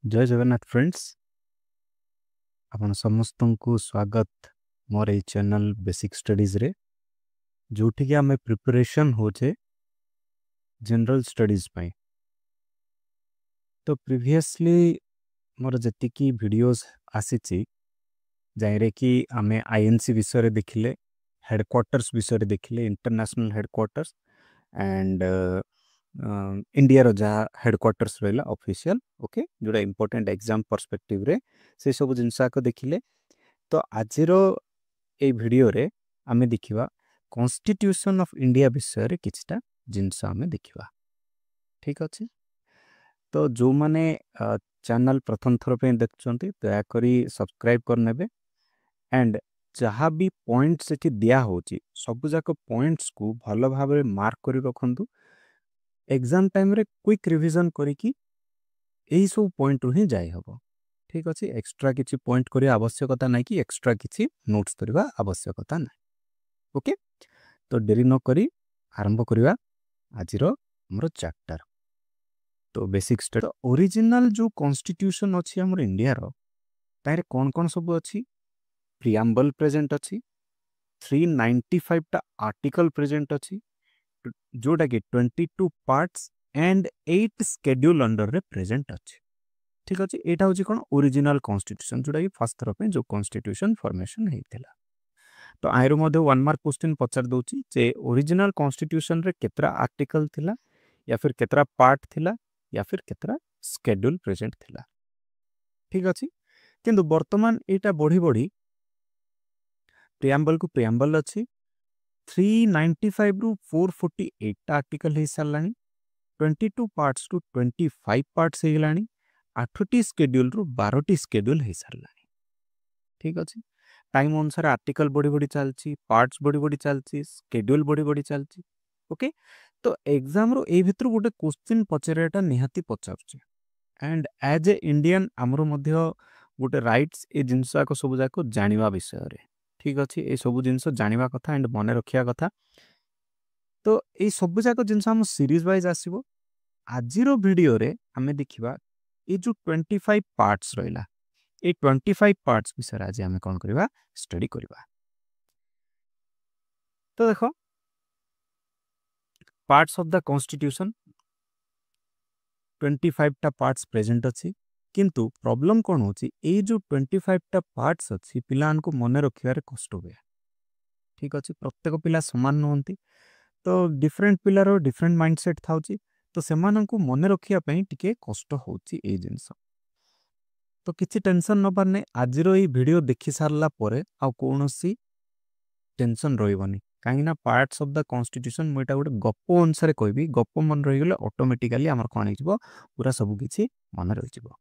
जय जगन्नाथ फ्रेंड्स आपन समस्त को स्वागत मोर ए चैनल बेसिक स्टडीज रे जोठी कि आमे प्रिपरेशन होचे जनरल स्टडीज पई। तो प्रीवियसली मोर जति की वीडियोस आसीची जाइरे कि आमे आईएनसी विषय रे देखिले, हेडक्वार्टर्स विषय रे देखिले, इंटरनेशनल हेडक्वार्टर्स एंड इंडिया रो जहाँ हेडक्वार्टर्स रहला ऑफिशियल ओके जोड़ा इंपोर्टेंट एग्जाम पर्सपेक्टिव रे से सब जिनसा को देखिले। तो आजिरो ए वीडियो रे आमे देखिबा कॉन्स्टिट्यूशन ऑफ इंडिया विषय रे किछटा जिनसा आमे देखिबा। ठीक अछि। तो जो माने चैनल प्रथम थर पे देखचंती दया करी सब्सक्राइब कर नेबे एंड जहाँ भी पॉइंट सेठी दिया होची सब जाक पॉइंट्स को भलो भाबरे मार्क करी रखंतु। एग्जाम टाइम रे क्विक रिवीजन करी कि एही सब पॉइंट रु ही जाय हबो। ठीक अछि। एक्स्ट्रा किछि पॉइंट करी आवश्यकता नै कि एक्स्ट्रा किछि नोट्स करबा आवश्यकता नै। ओके तो देरी न करी आरंभ करिवा आजिरो हमरो चैप्टर। तो बेसिक स्टडी ओरिजिनल जो कॉन्स्टिट्यूशन अछि हमर इंडिया रो तारे कोन कोन सब अछि प्रिएम्बल प्रेजेंट अछि 395 टा आर्टिकल प्रेजेंट अछि जोटा कि 22 पार्ट्स एंड 8 शेड्यूल अंडर रे प्रेजेंट अछि। ठीक अछि। एटा होछि कोन ओरिजिनल कॉन्स्टिट्यूशन जोटा कि फर्स्ट थर पे जो कॉन्स्टिट्यूशन फॉर्मेशन हेतिला। तो आयरो मध्य 1 मार्क क्वेश्चन पचार दोची जे ओरिजिनल कॉन्स्टिट्यूशन रे केतरा आर्टिकल थिला या फिर केतरा पार्ट थिला या फिर केतरा शेड्यूल प्रेजेंट थिला। ठीक अछि। किंतु वर्तमान एटा बढ़ी बढ़ी प्रिएम्बल को प्रिएम्बल अछि 395 रु 448 टा आर्टिकल हे सालानी 22 पार्ट्स टू 25 पार्ट्स हे गलानी 8टी शेड्यूल रु 12टी शेड्यूल हे सालानी। ठीक अछि। टाइम अनुसार आर्टिकल बढ़ी बढ़ी चलची, पार्ट्स बढ़ी बढ़ी चलची, शेड्यूल बढ़ी बढ़ी चलची। ओके तो एग्जाम रो ए भितर गोटे क्वेश्चन पचरेटा निहाती पचारची एंड एज ए इंडियन हमरो मध्य गोटे राइट्स ए जिनसा को सब जाको जानिबा विषय रे। ठीक अछि। ए सब जिनस जानिबा कथा एंड मने रखिया कथा। तो ए सब जाको जिनस हम सीरीज वाइज आसीबो। आजिरो वीडियो रे हमें देखिबा ए जो 25 पार्ट्स रहिला ए 25 पार्ट्स विषय आज हमें कौन करिबा स्टडी करिबा। तो देखो पार्ट्स ऑफ द कॉन्स्टिट्यूशन 25 टा पार्ट्स प्रेजेंट अछि किंतु प्रॉब्लम कौन होची ए जो 25 टा पार्ट्स अछि पिलान को मने रखिबारे कष्ट होय। ठीक अछि। प्रत्येक पिला समान नहंती तो डिफरेंट पिलारो डिफरेंट माइंडसेट थाउची तो सेमान को मने रखिया पई टिके कष्ट होची ए जिंस। तो किछि टेंशन न पारने आजिरो ई वीडियो देखि सारला परे आ कोनोसी टेंशन रहिबनी काहे ना पार्ट्स ऑफ द कॉन्स्टिट्यूशन मोटा गोटे गप्प अनुसार कहबी गप्प मन रहि गेले ऑटोमेटिकली हमर कोन हिजबो पूरा सब किछि मन रहि जिवो।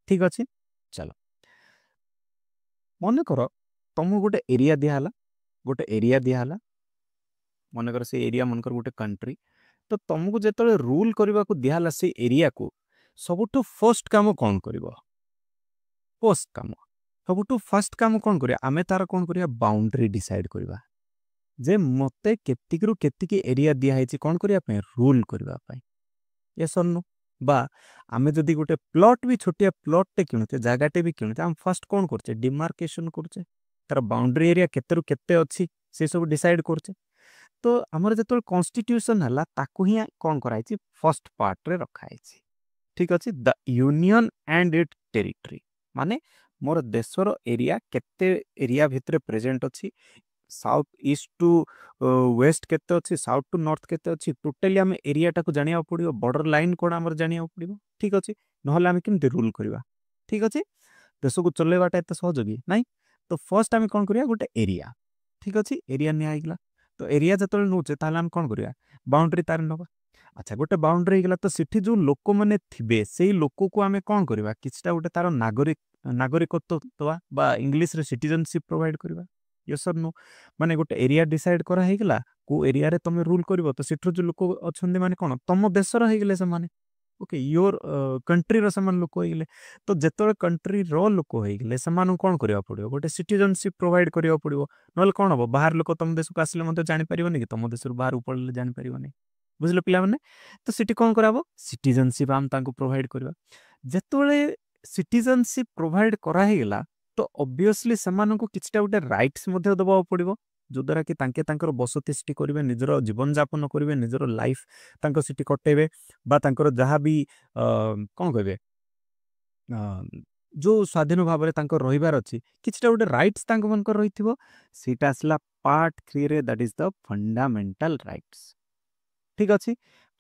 ठीक अछि। चलो मन करो तुम गोटे एरिया दिया हला मन कर से एरिया मन कर गोटे कंट्री तो तुमको जेतले रूल करबा को दिया हला से एरिया को सबुठो फर्स्ट काम कोन करबो फर्स्ट काम सबुठो फर्स्ट काम कोन करिया आमे तार कोन करिया बाउंड्री डिसाइड करबा जे मते केतिक रु केतिक एरिया दिया है कौन करने रूल करने यस और नो बा आमे जदि गोटे प्लॉट भी छोटिया प्लॉट टे किणुचे जगाटे भी किणुचे हम फर्स्ट कौन करचे डिमार्केशन करचे तार बाउंड्री एरिया केते रु केते अछि से सब डिसाइड करचे। तो हमर जतल कॉन्स्टिट्यूशन हला ताकू ही कौन कराइछि फर्स्ट पार्ट रे रखा है। ठीक अछि। The union and it territory माने मोर देशर एरिया केते एरिया भितरे प्रेजेंट अछि साउथ ईस्ट टू वेस्ट केते अच्छी साउथ टू नॉर्थ केते अच्छी टोटली आम एरिया टाक जाना पड़ो बॉर्डर लाइन कौन आम जाना पड़ो। ठीक अच्छे ना आम केमती रूल करवा। ठीक अच्छे देश को चलैवाटा एत सहज कि ना। तो फर्स्ट आम कौन करिया गोटे एरिया ठीक अच्छे एरिया निगला तो एरिया जो नौचे आम कौन करवा बाउंड्री तार नवा। अच्छा गोटे बाउंड्री होगा तो सिटी जो लोक मैंने थे से लोक को आम कौन करवा किसी गोटे तार नागरिकत्व बा इंग्लिश रे सिटीजनशिप प्रोवाइड करवा। यस और नो माने गोटे एरिया डिसाइड करा हे गेला को एरिया रे तमे रूल करबो तो सिटर जो लोक अछंदी माने कोन तम देशर हे गेले से माने ओके योर कंट्री रो समान लोक हे गेले। तो जेतोर कंट्री रो लोक हे गेले समान कोन करबा पड़ियो गोटे सिटीजनशिप प्रोवाइड करबा पड़ियो नल कोन हो बाहर लोक तम देश को आसले मते जानि परिबोनी कि तम देश रो बाहर उपड़ले जानि परिबोनी बुझलो पिला माने। तो सिटी कोन कराबो सिटीजनशिप हम तांको प्रोवाइड करबा जेतोले सिटीजनशिप प्रोवाइड करा हेगला तो ऑब्वियसली सेमान को किछटा गोटे राइट्स मध्ये दबा पड़िबो जो द्वारा कि तांके तांकर बसति सृष्टि करिवे निजर जीवन यापन करिवे निजर लाइफ तांको सिटी कटेबे बा तांकर जहाँ भी कोन कहबे जो स्वाधीन भाव में रहीबार अच्छी किछटा गोटे राइट्स तांको मनकर रहिथिबो सेटा आसला पार्ट 3 रे that is the fundamental rights ठीक अछि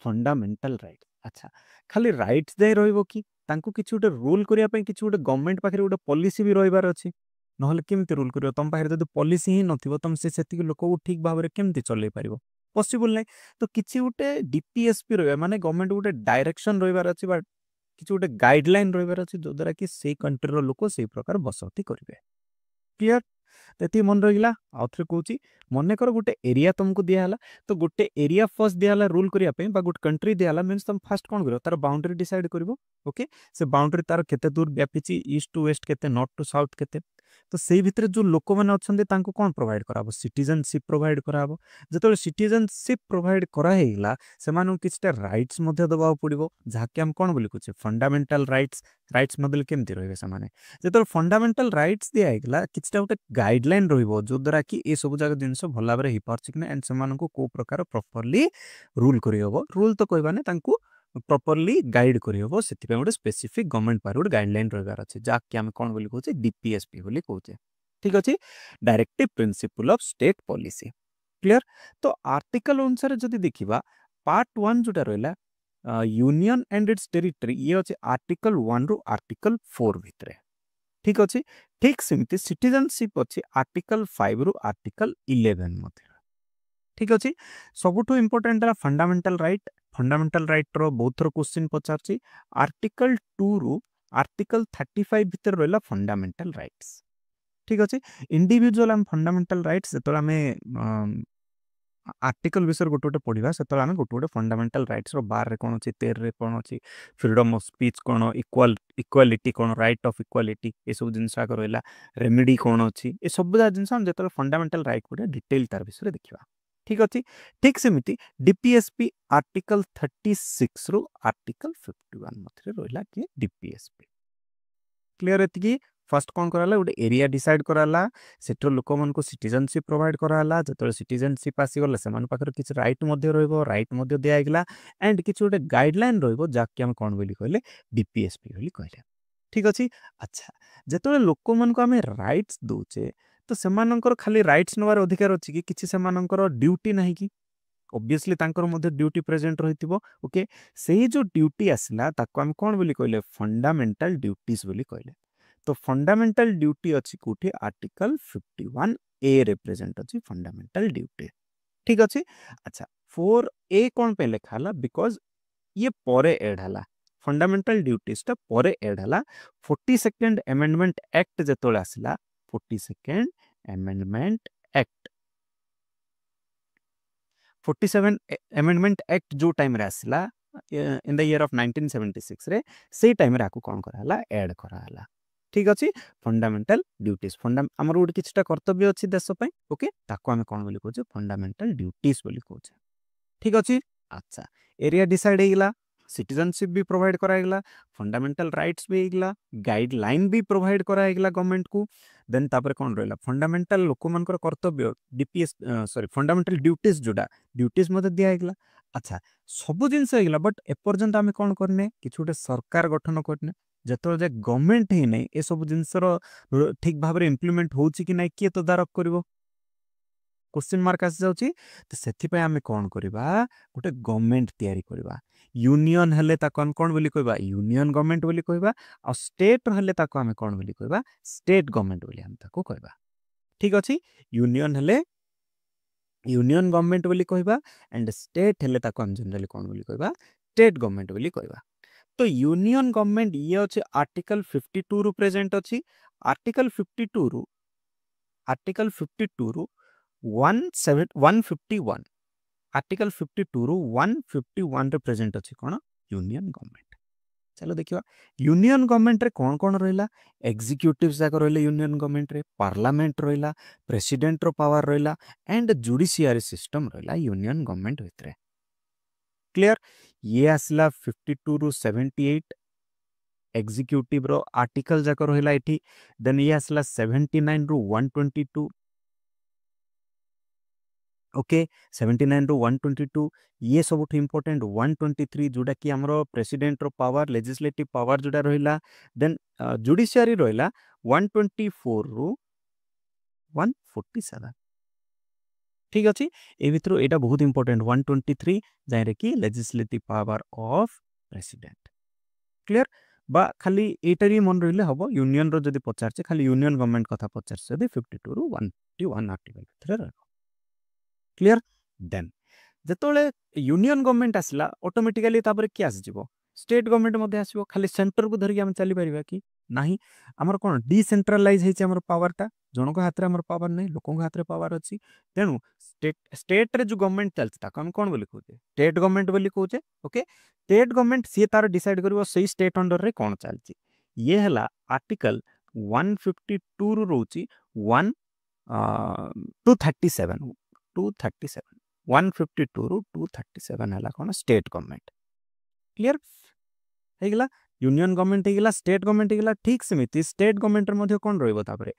फंडामेंटल राइट अच्छा खाली राइट्स दे रहिबो कि तांको किछु गोटे रूल करिया पय किछु गोटे गवर्नमेंट पाखरे गोटे पॉलिसी भी रहिबार अछि नहले केमति रूल करियो तम पाखरे जदि पॉलिसी ही नथिबो तम से सेति लोक को ठीक भाव में केमति चलै परिबो पॉसिबल नै तो किछि गोटे डीपीएसपी रहिबा माने गवर्नमेंट गोटे डायरेक्शन रहिबार अछि बा किछि गोटे गाइडलाइन रहिबार अछि जो द्वारा कि से कंट्री रो लोक से प्रकार बसति करिवे क्लियर तेती मन रहिला आउथरे कहूची मने कर गोटे एरिया तुमको दिया हला तो गोटे एरिया फर्स्ट दिया हला रूल करिया पे बा गोटे कंट्री दिया हला मींस तुम फर्स्ट कोन करियो तार बाउंड्री डिसाइड करिवो ओके से बाउंड्री तार केते दूर व्यापिची ईस्ट टू वेस्ट केते नॉर्थ टू साउथ केते तो सेई भितरे जो लोक माने अछंदे तांको कोन प्रोवाइड कराबो सिटीजनशिप प्रोवाइड कराबो जतोले सिटीजनशिप प्रोवाइड करा हेला सेमानु किछटा राइट्स मध्ये दबाव पड़िबो जाके हम कोन बोली कुछ फंडामेंटल राइट्स राइट्स मदल केमति रहबे समाने जतोले फंडामेंटल राइट्स दिया हेला किछटा गोटे गाइडलाइन रहिबो जो द्वारा कि ए सब जगह जिंस भला भाबरे हि पारछि कि एंड सेमानु को प्रकार प्रॉपर्ली रूल करि हबो रूल तो कहबाने तांको प्रॉपर्ली गाइड करि हबो सेति पे गोटे स्पेसिफिक गवर्नमेंट पार गोटे गाइडलाइन रहिबार अछि जाके हम कोन बोली कहूचे डीपीएसपी बोली कहूचे ठीक अछि directive principle of state policy clear तो आर्टिकल अनुसार जदि देखिबा पार्ट 1 जोटा रहला यूनियन एंड इट्स टेरिटरी ये अछि आर्टिकल 1 रु आर्टिकल 4 भितरे ठीक अछि ठीक सेमति सिटीजनशिप अछि आर्टिकल 5 रु आर्टिकल 11 मध्ये ठीक अछि सबुठो इंपोर्टेंट फंडामेंटल राइट रो बहुत थोर क्वेश्चन पचारछि आर्टिकल 2 रु आर्टिकल 35 भितर रहला फंडामेंटल राइट्स ठीक अछि इंडिविजुअल एंड फंडामेंटल राइट्स जेतोला में आर्टिकल विषय गोटे गोटे पढ़िबा सेतोला हम गोटे गोटे फंडामेंटल राइट्स रो 12 रे कोन अछि 13 रे कोन अछि फ्रीडम ऑफ स्पीच कोन इक्वालिटी कोन राइट ऑफ इक्वालिटी ए सब जिंस आगर रहला रेमेडी कोन अछि ए सब जिंस हम जेतोला फंडामेंटल राइट को डिटेल तार विषय देखिबा ठीक अछि ठीक सेमिति डीपीएसपी आर्टिकल 36 रु आर्टिकल 51 मध्ये रहला कि डीपीएसपी क्लियर एतिकी फर्स्ट कौन कराला गोटे एरिया डिसाइड कराला सेठर लोक मन को सिटीजनशिप प्रोवाइड कराला जतले सिटीजनशिप आसी गले सेमान पाखर किछ राइट मध्ये रहइबो राइट मध्ये दिया गेला एंड किछ गोटे गाइडलाइन रहइबो जाके हम कोन बोली कहले डीपीएसपी बोली कहले ठीक अछि अच्छा जतले लोक मन को हमें राइट्स दोचे तो सेमानंकर खाली राइट्स नवार अधिकार अछि कि किछ सेमानंकर ड्यूटी नाही कि ऑब्वियसली तांकर मध्ये ड्यूटी प्रेजेंट रहितिबो ओके सेही जो ड्यूटी आसला ताको हम कोन बोली कहले फंडामेंटल ड्यूटीज बोली कहले तो फंडामेंटल ड्यूटी अछि कोठी आर्टिकल 51 ए रिप्रेजेंट अछि फंडामेंटल ड्यूटी ठीक अछि अच्छा 4 ए कोन पे लिखा हला बिकॉज़ ये परे ऐड हला फंडामेंटल ड्यूटीज ता परे ऐड हला 42nd अमेंडमेंट एक्ट जेतोले आसला 42nd amendment act 47 amendment act जो टाइम रे आसला इन द ईयर ऑफ 1976 रे से टाइम रे आकु कोन कराला ऐड कराला ठीक अछि फंडामेंटल ड्यूटीज हमर गोटे किछटा कर्तव्य अछि देश पय ओके ताको हम कोन बोली कहू फंडामेंटल ड्यूटीज बोली कहू ठीक अछि अच्छा एरिया डिसाइड हेगला सिटीजनशिप भी प्रोवाइड कराइगला फंडामेंटल राइट्स भी हेगला गाइडलाइन भी प्रोवाइड कराइगला गवर्नमेंट को देन तापर कोन रहला फंडामेंटल लोक मनकर कर्तव्य डीपीएस सॉरी फंडामेंटल ड्यूटीज जोडा ड्यूटीज मते दिया हेगला अच्छा सब जिंस हेगला बट ए पर्यंत हम कोन करने किछ गोटे सरकार गठन करने जतोल जे गवर्नमेंट ही नै ए सब जिंसर ठीक भाबरे इंप्लीमेंट होउची कि नै के तदारक करबो क्वेश्चन मार्क आसी जाउची तो सेथि पे हमें कोन करबा गोटे गवर्नमेंट तयारी करबा यूनियन हेले ताको हम कोन बोली कहबा यूनियन गवर्नमेंट बोली कहबा आ स्टेट हेले ताको हम कोन बोली कहबा स्टेट गवर्नमेंट बोली हम ताको कहबा ठीक अछि यूनियन हेले यूनियन गवर्नमेंट बोली कहबा एंड स्टेट हेले ताको हम जनरली कोन बोली कहबा स्टेट गवर्नमेंट बोली कहबा तो यूनियन गवर्नमेंट ये अच्छे आर्टिकल 52 रु प्रेजेंट अच्छी आर्टिकल 52 रु 151 आर्टिकल 52 रु 151 रे प्रेजेंट अच्छी कौन यूनियन गवर्नमेंट चलो देखिए यूनियन गवर्नमेंट रे कौन कौन रहिला एग्जीक्यूटिव जाक रहिले यूनियन गवर्नमेंट रे पार्लियामेंट रहिला प्रेसिडेंट रो पावर रहिला एंड जुडिशियरी सिस्टम रहिला यूनियन गवर्नमेंट भितरे क्लियर ये आसला 52 रु 78 एग्जीक्यूटिव रो आर्टिकल जाक रहिला एठी देन ये आसला 79 रु 122 ओके 79 रु 122 ये सब इंपोर्टेंट 123 जोटा कि हमरो प्रेसिडेंट रो पावर लेजिस्लेटिव पावर जोटा रहिला देन जुडिशियरी रहिला 124 रु 147 ठीक अछि ए भितरो एटा बहुत इंपोर्टेंट 123 जायरे कि legislative power of president clear बा खाली एटारी मन रहिले हबो यूनियन रो जदी पचारचे खाली यूनियन गवर्नमेंट कथा पचारचे जदी 52 रु 121 आर्टिकल भितर क्लियर देन जेतोले यूनियन गवर्नमेंट आसला ऑटोमेटिकली तापर कि आस जिवो स्टेट गवर्नमेंट मध्ये आसीबो खाली सेंटर को धरि हम चली परिबा कि नाही हमर कोन डिसेंट्रलाइज हेचे हमर पावर ता जनक हाथ रे हमर पावर नै लोकन हाथ रे पावर अछि तेनु स्टेट रे जो गवर्नमेंट चलता ताको हम कोन बोली कहूचे स्टेट गवर्नमेंट बोली कहूचे ओके स्टेट गवर्नमेंट सी तार डिसाइड करबो सही स्टेट अंडर रे कोन चलची ये हला आर्टिकल 152 रु रोची 1 237 237 152 रु 237 हला कोन स्टेट गवर्नमेंट क्लियर हेगला यूनियन गवर्नमेंट हेगला स्टेट गवर्नमेंट हेगला ठीक समिति स्टेट गवर्नमेंट रे मध्ये कोन रहइबो तापरे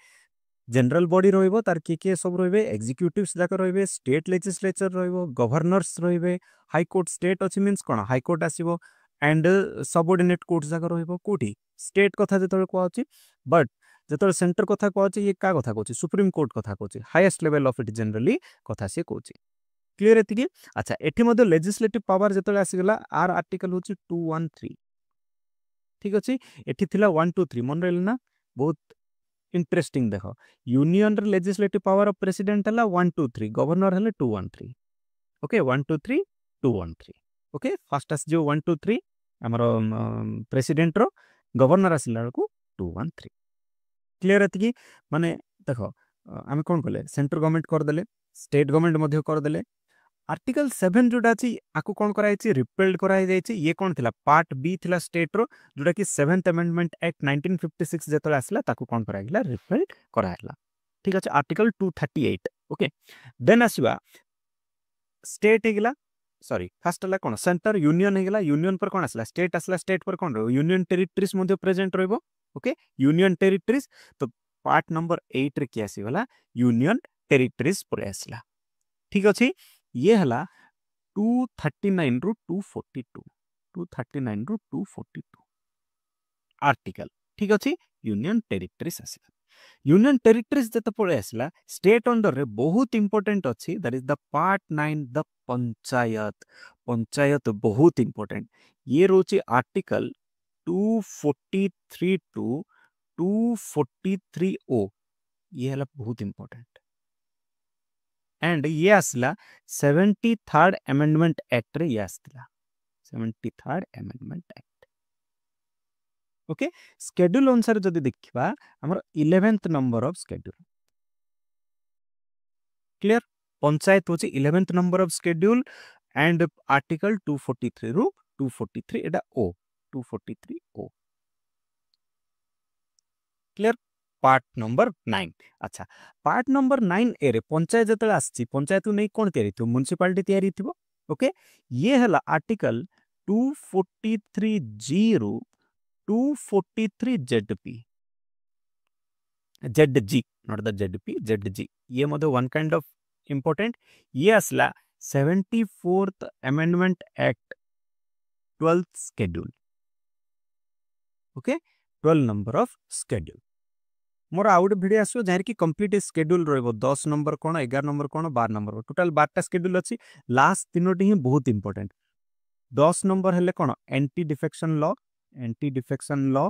जनरल बॉडी रहइबो तार के सब रहइबे एग्जीक्यूटिव्स जाक रहइबे स्टेट लेजिस्लेचर रहइबो गवर्नर्स रहइबे हाई कोर्ट स्टेट अछि मींस कोन हाई कोर्ट आसीबो एंड सबऑर्डिनेट कोर्ट जाक रहइबो कोठी स्टेट कथा जेतोले को अछि बट जेतोले सेंटर कथा को अछि ये का कथा कोछि सुप्रीम कोर्ट कथा कोछि highest level of it generally कथा से कोछि क्लियर एतिकी अच्छा एठी मध्ये लेजिस्लेटिव पावर जेतोले आसीगला आर आर्टिकल होछि 213 ठीक अछि एठी थिला 123 मन रहल ना बहुत इंटरेस्टिंग देखो यूनियन रे लेजिस्लेटिव पावर ऑफ प्रेसिडेंट हला 123 गवर्नर हले 213 ओके 123 213 ओके फर्स्ट आस जो 123 हमरो प्रेसिडेंट रो गवर्नर आसिला को 213 क्लियर एतिकी माने देखो आमे कोन कले सेंट्रल गवर्नमेंट कर देले स्टेट गवर्नमेंट मध्ये कर देले आर्टिकल 7 जोटा अछि आकु कोन कराइ छि रिपेल्ड कराइ जाय छि ये कोन थिला पार्ट बी थिला स्टेट रो जोटा कि 7th अमेंडमेंट एक्ट 1956 जेतले आसला ताकु कोन कराइ गेला रिपेल्ड कराइला ठीक अछि आर्टिकल 238 ओके देन आसीबा स्टेट हेगला सॉरी फर्स्ट हला कोन सेंटर यूनियन हेगला यूनियन पर कोन आसला स्टेट पर कोन रहो यूनियन टेरिटरीज मध्ये प्रेजेंट रहबो ओके यूनियन टेरिटरीज तो पार्ट नंबर 8 रे कि आसीगला यूनियन टेरिटरीज पर आसला ठीक अछि ये हला 239 रु 242 239 रु 242 आर्टिकल ठीक अछि यूनियन टेरिटरीज आसला यूनियन टेरिटरीज जत पळे आसला स्टेट अंडर रे बहुत इंपोर्टेंट अछि that is the part 9 the panchayat panchayat बहुत इंपोर्टेंट ये रोची आर्टिकल 243 टू 243 ओ ये हला बहुत इंपोर्टेंट एंड ये आसला 73rd अमेंडमेंट एक्ट रे ये आसला 73rd amendment act okay schedule अनुसार जदि देखिबा हमर 11th number of schedule clear panchayat होची 11th number of schedule and article 243 रु 243 एटा ओ 243 ओ क्लियर पार्ट नंबर 9 अच्छा पार्ट नंबर 9 ए रे पंचायत जतले आछि पंचायत नै कोन तयारी थियो म्युनिसिपालिटी तयारी थियो ओके ये हला आर्टिकल 243 जी रु 243 जेडपी जेडजी नॉट द जेडपी जेडजी ये मध्ये वन काइंड ऑफ इंपोर्टेंट ये असला 74th amendment act 12th schedule okay 12 number of schedule more out video आसो जहार की कंप्लीट शेड्यूल रहबो 10 नंबर कोन 11 नंबर कोन 12 नंबर टोटल 12 टा शेड्यूल अछि लास्ट तीनोटी ही बहुत इंपोर्टेंट 10 नंबर हेले कोन anti defection law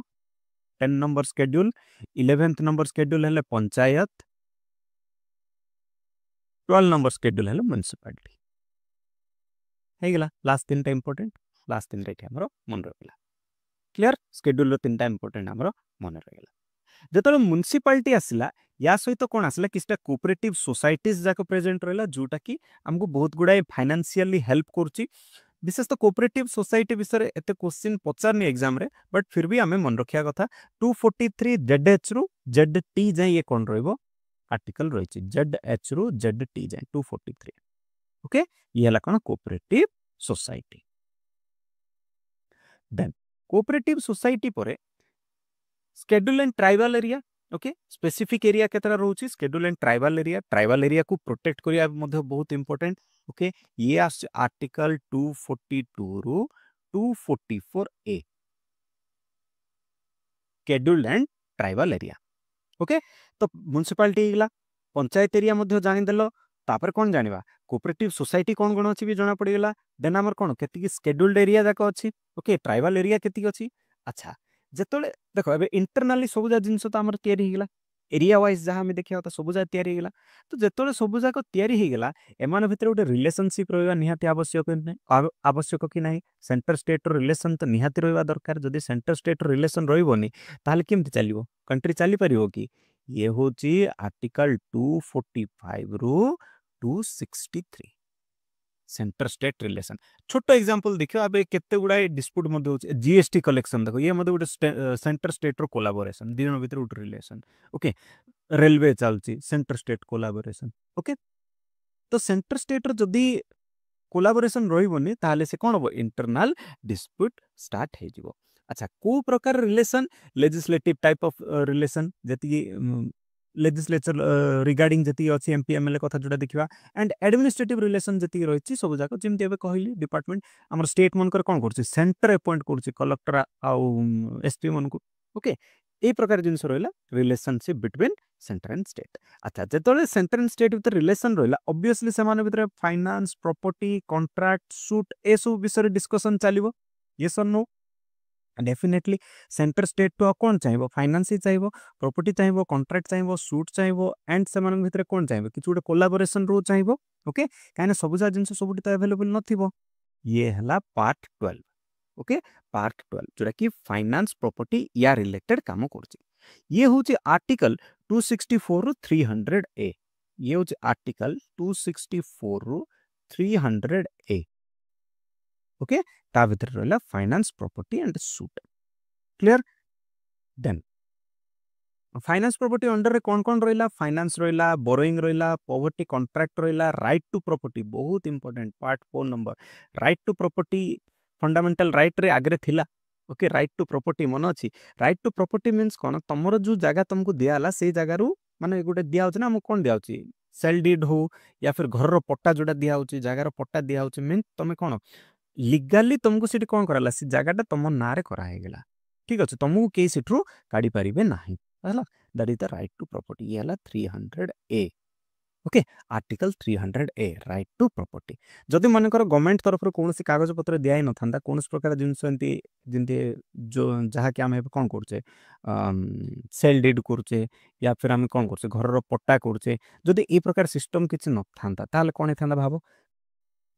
10 number schedule 11th number schedule हेले पंचायत 12 नंबर शेड्यूल हेले म्युनिसिपालिटी हे गेला लास्ट तीन टा इंपोर्टेंट लास्ट तीन टा हमरो मन रहला क्लियर शेड्यूल रो तीन टा इंपोर्टेंट हमरो मन रहला जेतले म्युनिसिपालिटी आसिला या सहित कोन आसिला किस्टा कोऑपरेटिव सोसाइटीज जाको प्रेजेंट रहला जोटा की हमको बहुत गुडा फाइनेंशियली हेल्प करची विशेष तो कोऑपरेटिव सोसाइटी विषय एते क्वेश्चन पचारनी एग्जाम रे बट फिर भी हमें मन रखिया कथा 243 जेडएच रु जेडटी जाय ये कोन रहइबो आर्टिकल रहिछि जेडएच रु जेडटी जाय 243 ओके ये हला कोन cooperative society then cooperative society परे schedule and tribal area okay specific area केतरा रोची स्केड्यूल एंड ट्राइबल एरिया को प्रोटेक्ट करिया मध्ये बहुत इंपोर्टेंट ओके ये आर्टिकल 242 रु 244 A schedule and tribal area okay तो म्युनिसिपालिटी गला पंचायत एरिया मध्ये जानि देलो तापर कोन जानिबा कोऑपरेटिव सोसाइटी कोन कोन अछि भी जणा पड़ी गला देन हमर कोन केति स्केड्यूल्ड एरिया जाक अछि ओके ट्राइबल एरिया केति अछि अच्छा जेतोले देखो एबे इंटरनली सबुजा जिंस तो हमर तयारी हिगला एरिया वाइज जहां में देखिया त सबुजा तयारी हिगला तो जेतोले सबुजा को तयारी हिगला एमान भितर उटे रिलेशनशिप रहबा निहाती आवश्यक नै आवश्यक कि नाही सेंटर स्टेट रो रिलेशन तो निहाती रहबा दरकार जदी सेंटर स्टेट रो रिलेशन रहइबोनी ताले केमति चलिबो कंट्री चली परिबो कि ये होची आर्टिकल 245 रु 263 सेंटर स्टेट रिलेशन छोटो एग्जांपल देखियो अबे केते गुडा डिस्प्यूट मध्ये होचे जीएसटी कलेक्शन देखो ये मध्ये गुडे सेंटर स्टेट रो कोलैबोरेशन दिन भीतर गुडे रिलेशन ओके रेलवे चलची सेंटर स्टेट कोलैबोरेशन ओके तो सेंटर स्टेट रो जदी कोलैबोरेशन रहिबोनी ताले से कोन हो इंटरनल डिस्प्यूट स्टार्ट हे जिवो अच्छा को प्रकार relation legislative type of relation जति लेजिस्लेचर रिगार्डिंग जति अछि एमपी एमएलए कथा जोडा देखिबा एंड एडमिनिस्ट्रेटिव रिलेशन जति रहिछि सब जाक जेमति एबे कहली डिपार्टमेंट हमर स्टेट मनकर कोन करछि सेंटर अपॉइंट करछि कलेक्टर आ एसपी मन को ओके ए प्रकार जिंस रहला relationship between centre and state अच्छा जेतोले सेंटर एंड स्टेट भीतर रिलेशन रहला ऑब्वियसली से माने भीतर फाइनेंस प्रॉपर्टी कॉन्ट्रैक्ट सूट ए सब विषय डिस्कशन चलिबो यस और नो डेफिनेटली सेंटर स्टेट तो कौन चाहिए फाइनेंस ही चाहिए प्रॉपर्टी चाहिए कॉन्ट्रैक्ट चाहिए सूट चाहिए एंड से भितर कौन चाहिए कि गोटे कोलाबोरेशन रो चाहिए ओके कहीं सबुजा जिन सब तो अवेलेबल नथिबो ये हला पार्ट 12 ओके पार्ट 12 जोटा कि फाइनेंस प्रॉपर्टी या रिलेटेड काम करछि ये होछि आर्टिकल 264 रु 300 ए ये होछि आर्टिकल 264 रु 300 ए ओके ता भीतर रहला finance property and suit clear then finance property under रे कौन कौन रहिला फाइनेंस रहिला बोरोइंग रहिला पॉवर्टी कॉन्ट्रैक्ट रहिला राइट टू प्रॉपर्टी बहुत important part 4 number right to property fundamental right रे आगरे थिला ओके राइट टू प्रॉपर्टी मन अछि राइट टू प्रॉपर्टी मींस कोन तमरो जो जगह तुमको दियाला से जगह रु माने गोटे दिया होछ ना हम कोन दिया होछि सेल डीड हो या फिर घर रो पट्टा जोटा दिया होछि जगह रो पट्टा दिया होछि मीन तमे कोन लीगली तुमको सीट कौन कराला से जगहटा तुम नारे करा हेगला ठीक अछि तुमको के सीटरू काढी परिबे नाही हला that is the right to property ये हला 300 A okay article 300 A right to property जदि मन कर गवर्नमेंट तरफ रो कोनोसी कागज पत्र दियाई न थांदा कोनोस प्रकार जिंस एंती जिंते जो जहा कि हम कोन करछे सेल डीड करछे या फिर हम कोन करछे घर रो पट्टा करछे जदि ए प्रकार सिस्टम किछ न थांदा ताले कोन थांदा भाबो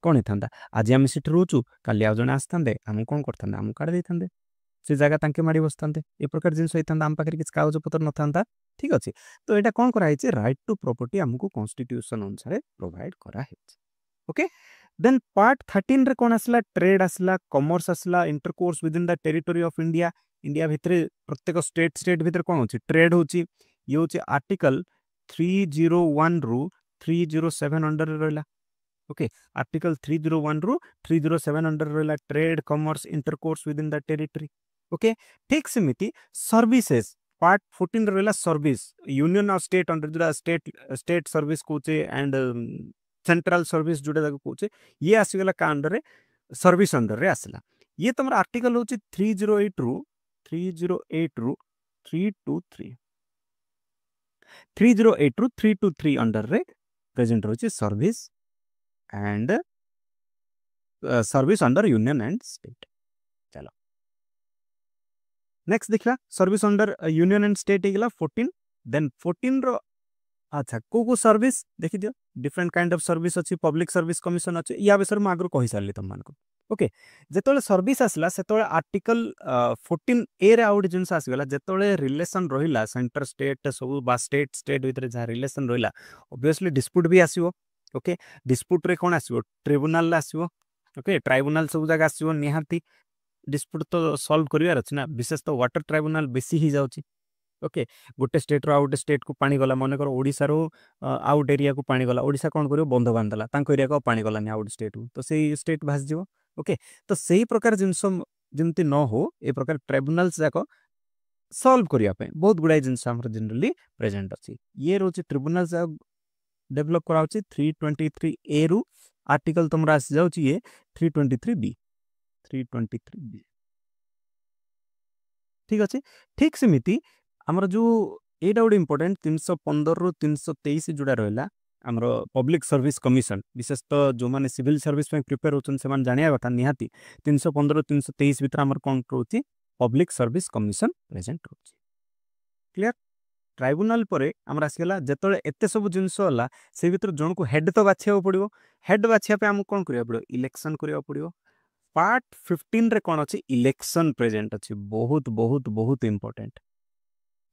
कौन था आज आम सीट रोचु काली आज जन आसते आम कौन करते आम काढ़ दे से जगह तांके माड़ी बसता ए प्रकार जिन आम पाखे किसी कागज पत्र न था ठीक अच्छे तो यहाँ कौन कराई राइट टू प्रॉपर्टी आमको कॉन्स्टिट्यूशन अनुसार प्रोवाइड करा ओके देन पार्ट 13 रे कौन आसला ट्रेड आसला कॉमर्स आसला intercourse with in the territory of India India भितर प्रत्येक स्टेट भितर कौन होची ट्रेड होची ये होची आर्टिकल 301 रु 307 अंडर रहला ओके आर्टिकल 301 रु 307 अंडर रहला trade commerce intercourse with in the territory okay ठीक सेमिति सर्विसेज पार्ट 14 रहला service union of state under जोड़ा state service Koche and central service जोड़ा जाको कोचे ये आसीगला का अंडर रे सर्विस अंडर रे आसला ये तमर आर्टिकल होची 308 रु 323 308 रु 323 अंडर रे प्रेजेंट होची service and service under union and state चलो नेक्स्ट देखला service under union and state हेगला 14 देन 14 रो अच्छा को सर्विस देखि दियो डिफरेंट काइंड ऑफ सर्विस अछि पब्लिक सर्विस कमिशन अछि या विषय में आगु कहि सारली तुम मानको ओके जेतोले सर्विस आसला सेतोले आर्टिकल 14 ए रे आउट जिंस आसीगला जेतोले रिलेशन रहिला सेंटर स्टेट सब बा स्टेट भीतर जा रिलेशन रहिला ऑब्वियसली डिस्प्यूट भी आसीबो ओके डिस्प्यूट रे कोन आसीबो ट्रिब्यूनल आसीबो ओके ट्राइब्यूनल सब जगह आसीबो निहाती डिस्प्यूट तो सॉल्व करिवार अछि ना विशेष तो वाटर ट्राइब्यूनल बेसी ही जाउची ओके गोटे स्टेट रो आउट स्टेट को पानी गला मन कर ओडिसा रो आउट एरिया को पानी गला ओडिसा कोन करियो बंध बांधला तांको एरिया को पानी गलानी आउट स्टेट तो सेही स्टेट भास जिवो ओके तो सेही प्रकार जिंस जिंती न हो ए प्रकार ट्राइब्यूनल्स जाको सॉल्व करिया पे बहुत गुडाई जिनस हमर जनरली प्रेजेंट अछि ये रोचे ट्रिब्यूनल डेवलप कराउची 323 ए रु आर्टिकल तुमरा आसी जाउची ये 323 बी 323 बी ठीक अछि ठीक सेमिति हमर जो एटा गोटे इंपोर्टेंट 315 रु 323 जुड़ा रहला हमर पब्लिक सर्विस कमिशन विशेष तो जो माने सिविल सर्विस में प्रिपेयर होचन से मान जानिया कथा निहाती 315 323 भीतर हमर कोन रहउची पब्लिक सर्विस कमिशन प्रेजेंट रहउची क्लियर ट्राइब्यूनल परे हमरा आसीगला जेतले एते सब जिंस होला से भीतर जण को हेड तो बाछिया पड़िबो हेड बाछिया पे हम कोन करिया पड़िबो इलेक्शन करिया पड़िबो पार्ट 15 रे कोन अछि इलेक्शन प्रेजेंट अछि बहुत बहुत बहुत इंपोर्टेंट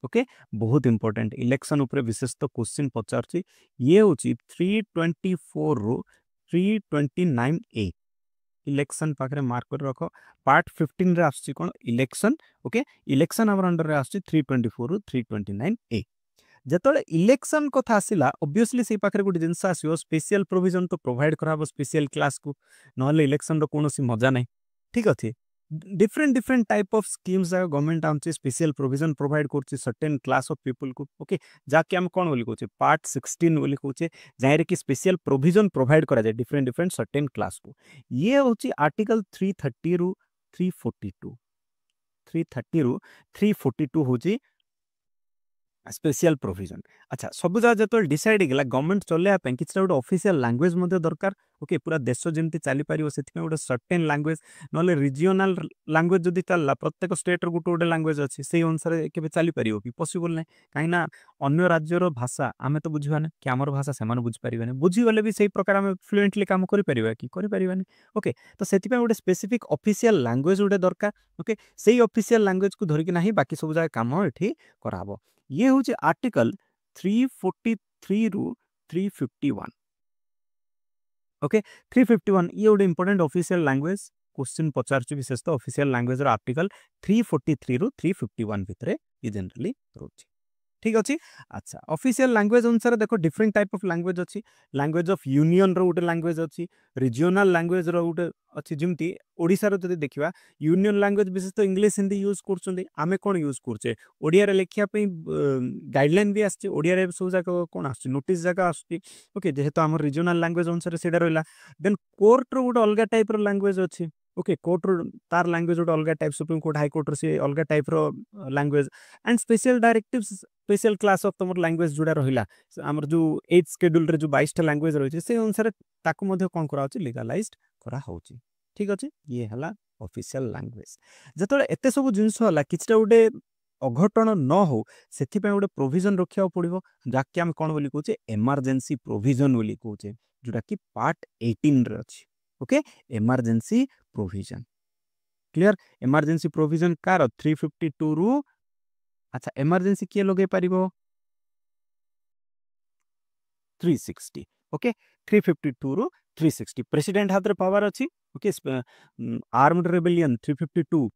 ओके बहुत इंपोर्टेंट इलेक्शन ऊपर विशेष तो क्वेश्चन पचारछि ये होछि 324 रो 329 ए इलेक्शन पाखरे मार्क कर रखो पार्ट 15 रे आछि कोन इलेक्शन ओके इलेक्शन हमर अंडर रे आछि 324 रो 329 ए जेतले इलेक्शन कथा आसिला ऑब्वियसली से पाखरे गुडी जिंस आसीओ स्पेशल प्रोविजन तो प्रोवाइड कराबो स्पेशल क्लास को नहले इलेक्शन रो कोनोसी मजा नै ठीक अछि different different type of schemes government आमचे स्पेशल प्रोविजन प्रोवाइड करछि सर्टेन क्लास ऑफ पीपल को ओके जाके हम कोन बोली कहछे पार्ट 16 बोली कहछे जायरे कि स्पेशल प्रोविजन प्रोवाइड करा जाय डिफरेंट डिफरेंट सर्टेन क्लास को ये होछि आर्टिकल 330 रु 342 330 रु 342 होछि स्पेशल प्रोविजन अच्छा सब जा जतो डिसाइड गेला गवर्नमेंट चले पे किछटा गोटे ऑफिशियल लैंग्वेज मध्ये दरकार ओके पूरा देश जेमती चली पारिबो सेति गोटे सर्टेन लैंग्वेज नले रीजनल लैंग्वेज जदी चलला प्रत्येक स्टेट रो गोटे गोटे लैंग्वेज अछि सेही अनुसार केबे चली पारिबो कि पॉसिबल नै काईना अन्य राज्य रो भाषा आमे तो बुझिबाने कि हमर भाषा सेमान बुझ पारिबाने बुझी गले भी सेही प्रकार आमे फ्लुएंटली काम करि पारिबा कि करि पारिबाने ओके तो सेति पे गोटे स्पेसिफिक ऑफिशियल लैंग्वेज गोटे दरकार ओके सेही ऑफिशियल लैंग्वेज को धरि कि नाही बाकी सब जा काम एठी कराबो ये हूँ आर्टिकल 343 रु 351 ओके 351 ये गोटे इंपोर्टेंट ऑफिशियल लैंग्वेज क्वेश्चन पचारछु विशेष तो ऑफिशियल लैंग्वेज रो आर्टिकल 343 रु 351 भितरे ये जनरली रोची ठीक अछि अच्छा ऑफिशियल लैंग्वेज अनुसार देखो डिफरेंट टाइप ऑफ लैंग्वेज अछि लैंग्वेज ऑफ यूनियन रो गोटे लैंग्वेज अछि रीजनल लैंग्वेज रो गोटे अछि जिमती ओडिसा रो जदी देखिबा यूनियन लैंग्वेज विशेष तो इंग्लिश हिंदी यूज करछुंदी आमे कोन यूज करछे ओडिया रे लेखिया पे गाइडलाइन भी आछे ओडिया रे सब जाक कोन आछे नोटिस जाक आछी ओके जेहेतु हमर रीजनल लैंग्वेज अनुसार सेडा रहला देन कोर्ट रो गोटे अलगा टाइप रो लैंग्वेज अछि ओके कोर्ट रो तार लैंग्वेज गोटे अलगा type supreme court high court रो से अलगा टाइप रो language and special directives special class of तमर लैंग्वेज जुड़ा रहिला हमर जो 8 शेड्यूल रे जो 22 टा लैंग्वेज रहिছে से अनुसार ताकू मध्ये कोन करा होची लीगलाइज्ड करा होची ठीक अछि ये हला ऑफिशियल लैंग्वेज जतले एते सब जिंस हला किछटा उडे अघटन न हो सेति पे उडे प्रोविजन रखिया पड़िबो जाके हम कोन बोली कहूचे इमरजेंसी प्रोविजन बोली कहूचे जोटा कि पार्ट 18 रे अछि okay emergency provision clear emergency provision car 352 रु अच्छा इमरजेंसी किए लगे पारिबो 360 ओके 352 रु 360 प्रेसिडेंट हाथ रे पावर अछि ओके आर्म्ड रेबेलियन 352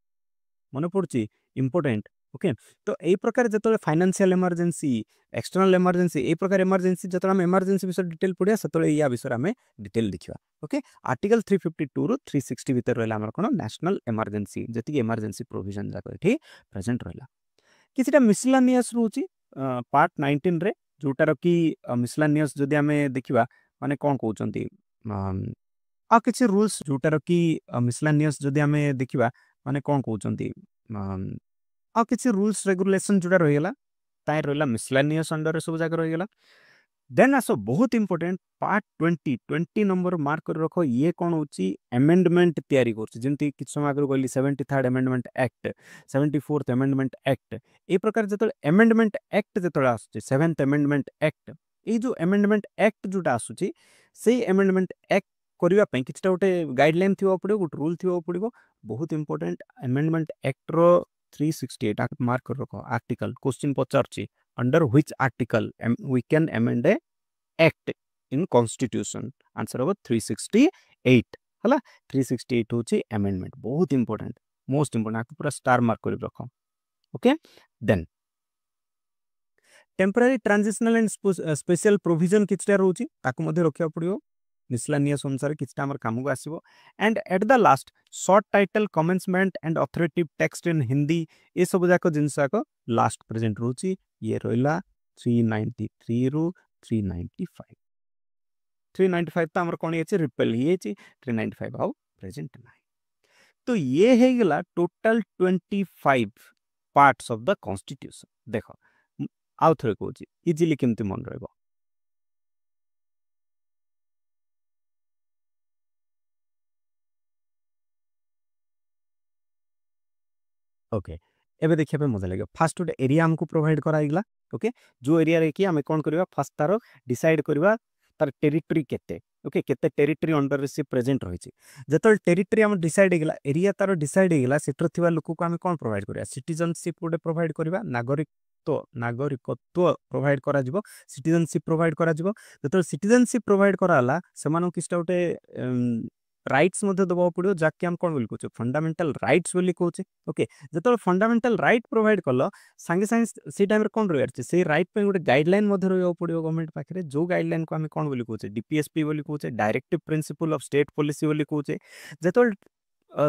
मने पड़छि इंपोर्टेंट ओके तो एई प्रकार जतले फाइनेंशियल इमरजेंसी एक्सटर्नल इमरजेंसी एई प्रकार इमरजेंसी जतले हम इमरजेंसी विषय डिटेल पढिया सतले या विषय हमें डिटेल देखिबा ओके आर्टिकल 352 रु 360 भीतर रहला हमर कोन नेशनल इमरजेंसी जति इमरजेंसी प्रोविजन जाको एठी प्रेजेंट रहला किसिटा मिसलानियस रहउची पार्ट 19 रे जोटार कि मिसलानियस जदि आमे देखिबा माने कोन कहउचंती आ किछि रूल्स जोटार कि मिसलानियस जदि आमे देखिबा माने कोन कहउचंती आ किछि रूल्स रेगुलेशन जोटा रहिगला ताइ रहला मिसलानियस अंडर रे सब जाक रहिगला देन आसो बहुत इंपोर्टेंट पार्ट 20 नंबर मार्क कर रखो ये कौन होची अमेंडमेंट तैयारी करछि जेंति किछ समय आगर कहली 73rd amendment act 74th amendment act ए प्रकार जतले अमेंडमेंट एक्ट जतले आसुची 7th अमेंडमेंट एक्ट ए जो अमेंडमेंट एक्ट जोटा आसुची से अमेंडमेंट एक्ट करिवा पई किछटा गोटे गाइडलाइन थिबो पड़िबो गोटे रूल थिबो पड़िबो बहुत इंपोर्टेंट अमेंडमेंट एक्ट रो 368 मार्क कर रखो आर्टिकल क्वेश्चन पचारछि under which article we can amend a act in constitution answer over 368 हला 368 होची amendment बहुत important most important आपको पूरा स्टार मार्क कर रखो okay then temporary transitional and special provision किछटा रहउची ताको मध्ये रखिया पड़ियो मिसलानियस अनुसार किछटा हमर काम को आसीबो and at the last short title commencement and authoritative text in Hindi ए सब जाक जिनस जाक लास्ट प्रेजेंट रोची ये रोइला 393 रु 395 395 तो हमर कोन ये रिपेल ही 395 आउ प्रेजेंट नाही तो ये है गला total 25 parts of the constitution देखो आउ थरे कहूची इजीली केमती मन रहबो ओके एबे देखिया पे मजा लगे फास्ट गोटे एरिया हमको प्रोवाइड कराइगला ओके जो एरिया रे कि हमें कोन करबा फास्ट तारो डिसाइड करबा तार टेरिटरी केते ओके केते टेरिटरी अंडर से प्रेजेंट रहिछि जतल टेरिटरी हम डिसाइड हेगला एरिया तारो डिसाइड हेगला सेटर थिबा लोक को हमें कोन प्रोवाइड करबा सिटीजनशिप गोटे प्रोवाइड करबा नागरिकत्व प्रोवाइड करा जिवो सिटीजनशिप प्रोवाइड करा जिवो जतल सिटीजनशिप प्रोवाइड कराला सेमानो किछटा गोटे राइट्स मध्ये दबाव पड़ो जाके हम कोन बोली कहछे फंडामेंटल राइट्स बोली कहछे ओके जतल फंडामेंटल राइट प्रोवाइड कलो संगे संगे से टाइम रे कोन रहै छै से राइट पे गोटे गाइडलाइन मध्ये रहयो पड़ो गवर्नमेंट पाखरे जो गाइडलाइन को हम कोन बोली कहछे डीपीएसपी बोली कहछे directive principle of state policy बोली कहछे जतल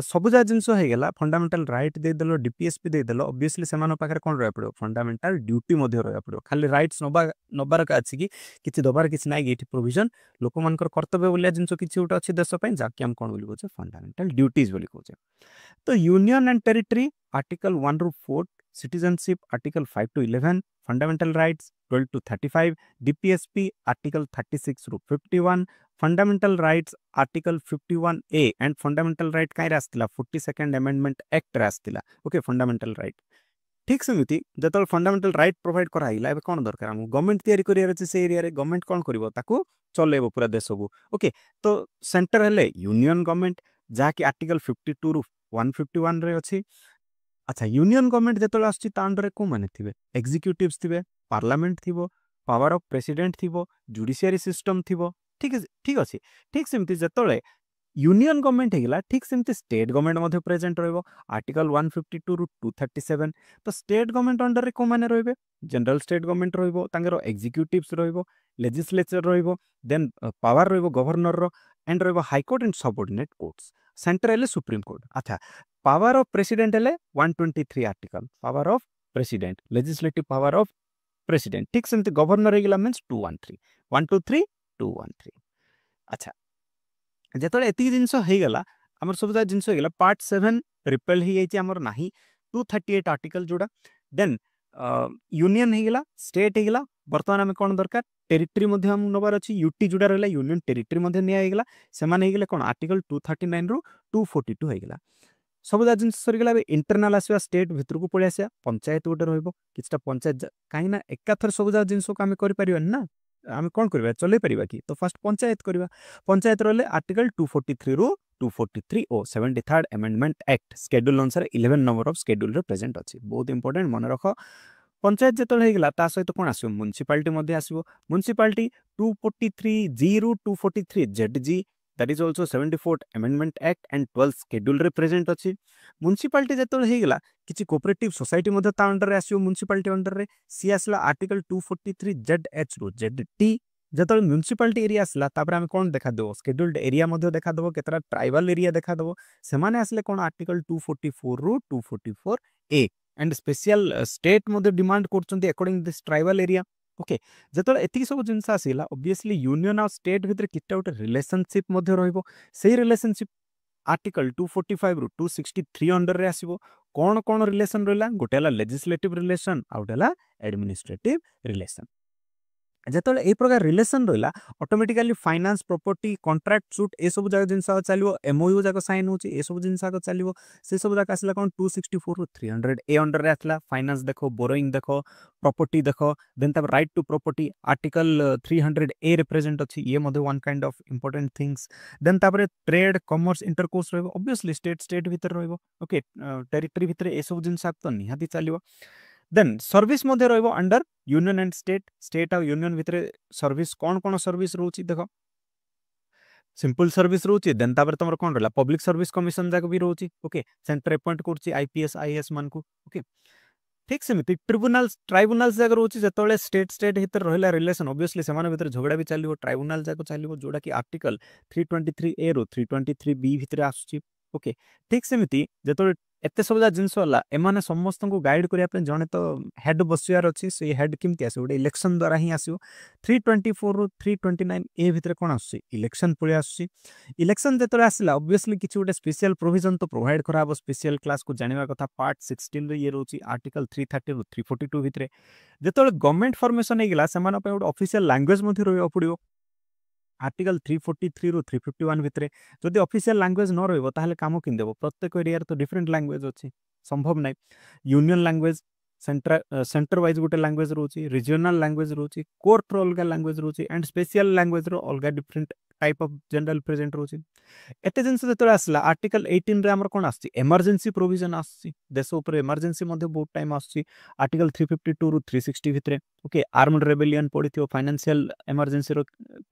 सबुजा जिनस हो गेला फंडामेंटल राइट दे देलो डीपीएसपी दे देलो ऑब्वियसली सेमानो पाखरे कोन रहै पड़ो फंडामेंटल ड्यूटी मध्ये रहै पड़ो खाली राइट्स नबार का अछि कि किछि दबार किछि नै गेट प्रोविजन लोक मानकर कर्तव्य बोलिया जिनस किछि उटा अछि देश पय जाके हम कोन बोली कहछे फंडामेंटल ड्यूटीज बोली कहछे तो यूनियन एंड टेरिटरी आर्टिकल 1 रू 4 citizenship article 5 to 11 fundamental rights 12 to 35 DPSP article 36 रू 51 fundamental rights article 51A and fundamental right काई रास्तिला 42nd अमेंडमेंट एक्ट रास्तिला ओके फंडामेंटल राइट ठीक सेमिति जतल फंडामेंटल राइट प्रोवाइड कराइला एबे कोन दरकार हम गवर्नमेंट तयारी करियार अछि से एरिया रे गवर्नमेंट कोन करिवो ताको चलेबो पूरा देश को ओके तो सेंटर हेले यूनियन गवर्नमेंट जाके आर्टिकल 52 रु 151 रे अछि अच्छा यूनियन गवर्नमेंट जतल आछि ता अंडर को माने थिबे एग्जीक्यूटिव्स थिबे पार्लियामेंट थिबो पावर ऑफ प्रेसिडेंट थिबो जुडिशियरी सिस्टम थिबो ठीक अछि ठीक सेमति जतले यूनियन गवर्नमेंट हेगला ठीक सेमति स्टेट गवर्नमेंट मध्ये प्रेजेंट रहइबो आर्टिकल 152 रु 237 तो स्टेट गवर्नमेंट अंडर रे को माने रहइबे जनरल स्टेट गवर्नमेंट रहइबो तांगर एग्जीक्यूटिव्स रहइबो लेजिस्लेचर रहइबो देन पावर रहइबो गवर्नर रो एंड रहइबो high court and subordinate courts centre हेले सुप्रीम कोर्ट अच्छा पावर ऑफ प्रेसिडेंट हेले 123 article power of president legislative power of president ठीक सेमति गवर्नर हेगला मींस 213 123 213 अच्छा जेतले एति जिंस हेगला हमर सबजा जिंस हेगला पार्ट 7 रिपेल ही जाइछि हमर नाही 238 आर्टिकल जोड़ा देन यूनियन हेगला स्टेट हेगला वर्तमान हम कोन दरकार टेरिटरी मध्ये हम नबार अछि यूटी जोड़ा रहला यूनियन टेरिटरी मध्ये निया हेगला समान हेगले कोन आर्टिकल 239 रु 242 हेगला सबजा जिंस सरगला इंटरनल आसीबा स्टेट भितर को पळे आसीया पंचायत गोटे रहइबो किछटा पंचायत काईना एकाथर सबजा जिंस को हम करि परिबन ना आम कौन करबा चले परिबा कि तो फर्स्ट पंचायत करबा पंचायत रहले आर्टिकल 243 रु 243 ओ 73rd अमेंडमेंट एक्ट शेड्यूल अनुसार 11 नंबर ऑफ शेड्यूल रे प्रेजेंट अछि बहुत इंपोर्टेंट मन रख पंचायत जेतल हेगला ता सहित कोन आसीबो म्युनिसिपालिटी मध्ये आसीबो म्युनिसिपालिटी 243 जी रु 243 ZG that is also 74th amendment act and 12th schedule रे प्रेजेंट अछि म्युनिसिपालिटी जेतल हेगला किछि कोऑपरेटिव सोसाइटी मध्ये ता अंडर रे आसीबो म्युनिसिपालिटी अंडर रे सी आसला आर्टिकल 243 जेडएच रु जेडटी जेतल म्युनिसिपालिटी एरिया आसला तापर हम कोन देखा देबो शेड्यूल्ड एरिया मध्ये देखा देबो केतरा ट्राइबल एरिया देखा देबो सेमाने आसले कोन आर्टिकल 244 रु 244 ए एंड स्पेशल स्टेट मध्ये डिमांड करचंती according this tribal area okay जेतल एति सब जिंस आसीला ऑब्वियसली यूनियन ऑफ स्टेट भितर किटा उटे रिलेशनशिप मध्ये रहइबो सेही रिलेशनशिप आर्टिकल 245 रु 263 अंडर रे आसीबो कोन कोन रिलेशन रहला गोटेला लेजिस्लेटिव रिलेशन आउटेला एडमिनिस्ट्रेटिव रिलेशन जेतले ए प्रकार रिलेशन रहला automatically finance property contract suit ए सब जगह जिंस चलिबो एमओयू जगह साइन होची ए सब जिंस को चलिबो से सब जगह आसला कोन 264 रु 300 ए अंडर रे आसला फाइनेंस देखो बोरोइंग देखो प्रॉपर्टी देखो देन तब right to property article 300 A represent अछि ये मध्ये one kind of important things then तब ट्रेड कॉमर्स इंटरकोर्स रहबो ऑब्वियसली स्टेट भीतर रहबो ओके टेरिटरी भीतर ए सब जिंस तो निहाती चलिबो देन सर्विस मध्ये रहबो अंडर यूनियन एंड स्टेट और यूनियन भितर सर्विस कोन सर्विस रहउची देखो सिंपल सर्विस रहउची देन तापर तमर कोन रहला पब्लिक सर्विस कमिशन जाक भी रहउची ओके सेंटर अपॉइंट करची आईपीएस आईएएस मान को ओके ठीक सेमती ट्रिब्यूनल्स ट्राइब्यूनल्स जाक रोचे जेतोले स्टेट स्टेट हितर रहला रिलेशन ऑब्वियसली सेमान भीतर झगड़ा भी चलिबो ट्राइब्यूनल जाक चलिबो जोडा कि आर्टिकल 323 ए रो 323 बी भितर आसुची ओके ठीक सेमती जेतोले एते सब जा जिंस होला एमाने समस्त को गाइड करिया पे जने तो हेड बसियार अछि से हेड किमति आसे ओडे इलेक्शन द्वारा ही आसियो 324 रो 329 ए भितर कोन आसुची इलेक्शन पळे आसुची इलेक्शन जेतोले आसिला ऑब्वियसली किछि ओडे स्पेशल प्रोविजन तो प्रोवाइड कराबो स्पेशल क्लास को जानिबा कथा पार्ट 16 रे ये रोची आर्टिकल 330 रो 342 भितरे जेतोले गवर्नमेंट फॉर्मेशन हेगिला सेमान पे ओडे ऑफिशियल लैंग्वेज मध्ये रहइबो पडिबो आर्टिकल 343 रू 351 भितरे जदि ऑफिशियल लैंग्वेज न रहइबो ताहले काम किन देबो प्रत्येक एरिया तो डिफरेंट लैंग्वेज अछि संभव नै यूनियन लैंग्वेज सेंटर वाइज गोटे लैंग्वेज रोची रीजनल लैंग्वेज रोची कोर्ट रो अलग लैंग्वेज रोची एंड स्पेशल लैंग्वेज रो अलग different type of general present रोची एते जिनस जेतोले आसला आर्टिकल 18 रे हमर कोन आछि इमरजेंसी प्रोविजन आछि देश ऊपर इमरजेंसी मध्ये बहुत टाइम आछि आर्टिकल 352 रू 360 भितरे ओके आर्म्ड रेबेलियन पडिथियो फाइनेंशियल इमरजेंसी रो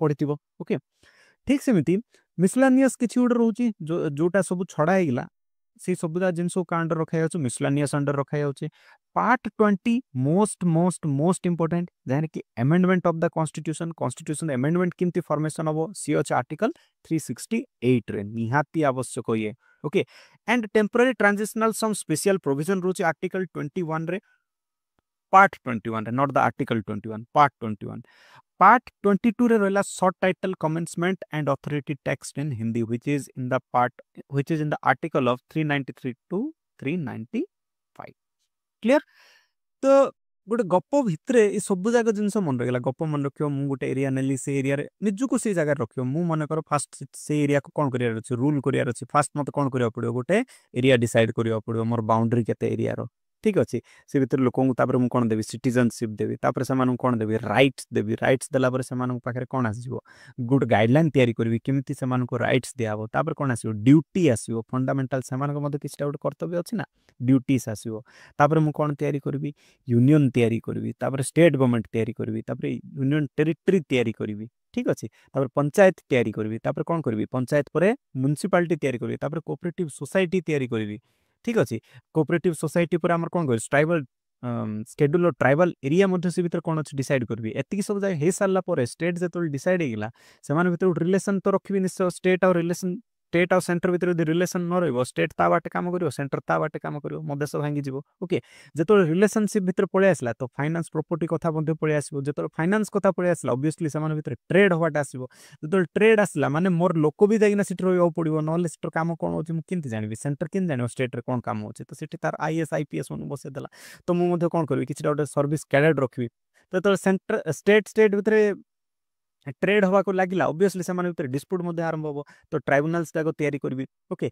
पडिथियो ओके ठीक सेमिति मिसलानियस किछि उड रहउची जो जोटा सब छडा हेगिला से सबुदा जिनसो का अंडर रखा जाउची मिसलानियस अंडर रखा जाउची पार्ट 20 मोस्ट इंपोर्टेंट जाने कि amendment of the constitution constitution amendment किमती फॉर्मेशन हबो सी अछि आर्टिकल 368 रे निहाती आवश्यक ये okay and temporary transitional some special provision रोची आर्टिकल 21 रे पार्ट 21 रे not the article 21 part 21 part 22 रे रहला short title commencement and authority text in Hindi which is in the article of 393 to 395 clear तो गोटे गप भितरे ए सब जाक जिनस मन रखला गप मन रखियो मु गोटे एरिया नेली से एरिया रे निजु को से जगह रखियो मु मन कर फास्ट से एरिया को कोन करिया अछि रूल करिया अछि फास्ट मते कोन करिया पड़ियो गोटे एरिया डिसाइड करिया पड़ियो मोर बाउंड्री केते एरिया रो ठीक अछि से भितर लोक को तापर मु कोन देबी सिटीजनशिप देबी तापर से मानु कोन देबी राइट्स देला पर से मानु पाखरे कोन आसीबो गुड गाइडलाइन तयारी करबी केमिति से मानु को राइट्स दियाबो तापर कोन आसीबो ड्यूटी आसीबो फंडामेंटल से मानु को मते किछटा गोटे कर्तव्य अछि ना ड्यूटीज आसीबो तापर मु कोन तयारी करबी यूनियन तयारी करबी तापर स्टेट गवर्नमेंट तयारी करबी तापर यूनियन टेरिटरी तयारी करबी ठीक अछि तापर पंचायत तयारी करबी तापर कोन करबी पंचायत परे म्युनिसिपालिटी तयारी करबी तापर कोऑपरेटिव सोसाइटी तयारी करबी ठीक अछि कोऑपरेटिव सोसाइटी पर हमर कोन कर ट्राइबल शेड्यूल और ट्राइबल एरिया मध्ये से भीतर कोन अछि डिसाइड करबी एतिकी सब जाय हे सारला पर स्टेट जेतोल डिसाइड हेगिला सेमान भीतर रिलेशन तो रखबी निश्चय स्टेट और रिलेशन स्टेट और सेंटर भीतर यदि रिलेशन न रहइबो स्टेट ता बाटे काम करियो सेंटर ता बाटे काम करियो मदेश भांगी जिवो ओके जेतोल रिलेशनशिप भीतर पळे आसला तो फाइनेंस प्रॉपर्टी कथा मध्ये पळे आसीबो जेतोल फाइनेंस कथा पळे आसला ऑब्वियसली समान भीतर ट्रेड होवाटा आसीबो जेतोल ट्रेड आसला माने मोर लोक भी जागिना सिट रहइबो पडिबो नॉलेज सिटर काम कोन होची मु किंति जानिबि सेंटर किन जानिबो स्टेट रे कोन काम होची तो सिटी तार आईएएस आईपीएस मन बसे देला तो मु मध्ये कोन करबि किछटा ओटे सर्विस कैडेट रखबि तो सेंटर स्टेट भीतर ट्रेड हवा को लागिला ऑब्वियसली से माने भीतर डिस्प्यूट मध्ये आरंभ होबो तो ट्राइब्यूनल्स ताको तयारी करबी ओके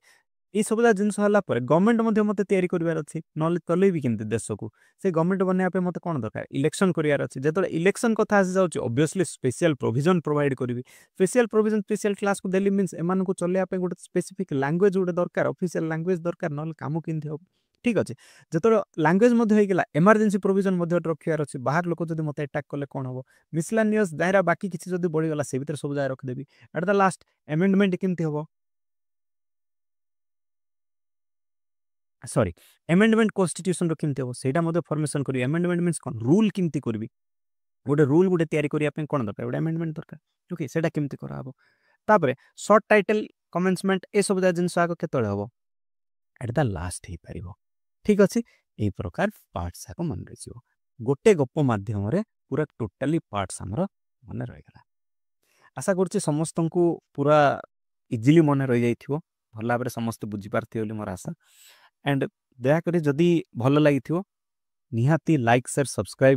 ई सब जिनस हला पर गवर्नमेंट मध्ये मते तयारी करबार अछि नॉलेज चलेबी किंतु देश को से गवर्नमेंट बने पे मते कोन दरकार इलेक्शन करियार अछि जेतोले इलेक्शन कथा आसी जाउची ऑब्वियसली स्पेशल प्रोविजन प्रोवाइड करबी स्पेशल प्रोविजन स्पेशल क्लास को देली मींस एमान को चले पे गोटे स्पेसिफिक लैंग्वेज गोटे दरकार ऑफिशियल लैंग्वेज दरकार नल काम किंतु हो ठीक अछि जेतोले लैंग्वेज मध्ये होई गेला इमरजेंसी प्रोविजन मध्ये रखियार अछि बाहर लोक जदी मते अटैक करले कोन हो मिसलानियस दायरा बाकी किछि जदी बढी गला से भीतर सब जाय रख देबी एट द लास्ट अमेंडमेंट किंति हो सॉरी अमेंडमेंट कॉन्स्टिट्यूशन रो किमते हो सेटा मध्ये फॉर्मेशन करी अमेंडमेंट मींस कोन रूल किमती करबी गोटे रूल गोटे तयारी करिया पे कोन दरकार गोटे अमेंडमेंट दरकार ओके सेटा किमती करा हबो तापरे शॉर्ट टाइटल कमेंसमेंट ए सब जिनस आको केतळे हबो एट द लास्ट ही परिबो ठीक अछि ए प्रकार पार्ट्स आको मन रहियो गोटे गप्प माध्यम रे पूरा टोटली पार्ट्स हमर मन रहि गला आशा करछि समस्त को पूरा इजीली मन रहि जाइथिबो भला बरे समस्त बुझी पारथि बोली मोर आशा एंड दया करी जदी भल लागिथिबो निहाती लाइक शेयर सब्सक्राइब